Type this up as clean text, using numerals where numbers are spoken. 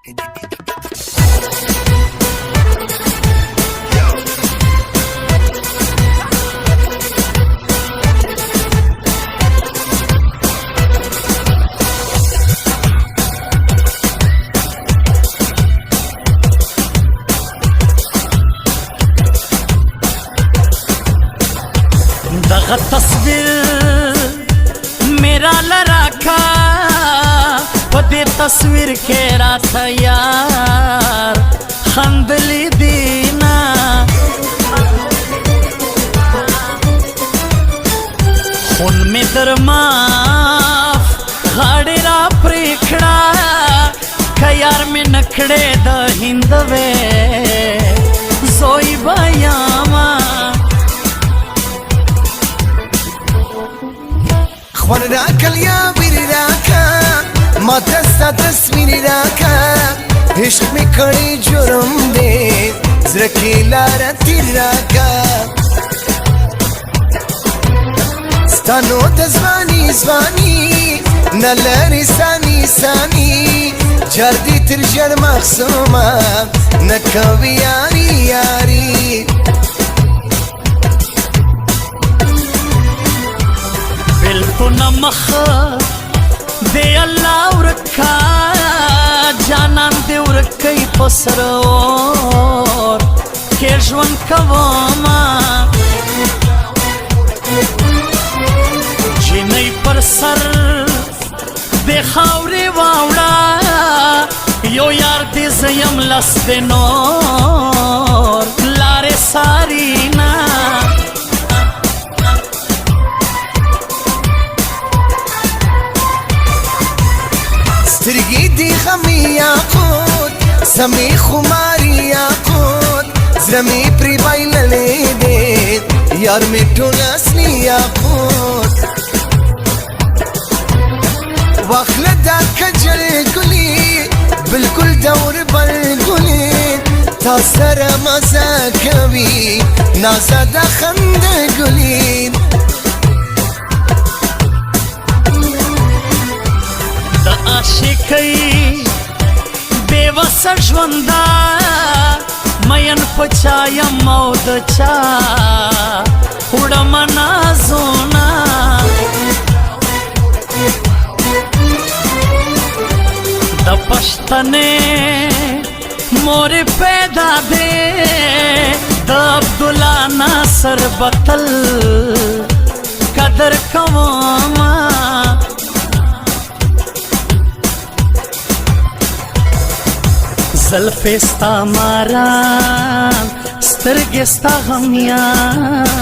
दगा तस्वीर मेरा लराखा पदे तस्वीर के रात यार खंदली दीना खून में दरमाफ गाड़ी रा प्रेखड़ा खयार में नखड़े द हिंदवे जोई बयामा خبر راکل یا بیری راکا ما دستا تصویری راکا عشق می کڑی جرم دے زرکی لارا تیر راکا ستانو دزوانی زوانی نلاری سانی سانی جردی تر جر مخصوما نکوی یاری یاری تو نمخ دے اللہ ورکا جانان دے ورکی پسرور کے جوان کواما جنی پر سر دے خاوری واوڑا یو یار دے زیم لس دے نور لارے سارینا سترگی دی خمی یاقوت سمی خماری یاقوت زرمی پری بایل لیدید یار می ٹول اصلی یاقوت واخل دا کجل گلی بالکل دور بل گلی تا سر مزا کوی نازا دا خند گلی عاشقی بیوس ژوندا مین پچایم او د چا وړم نازونه د پښتنې مور پیدا دې د عبدالله ناصر بتل قدر کوما زلفې ستا ماران سترګې ستا غمیان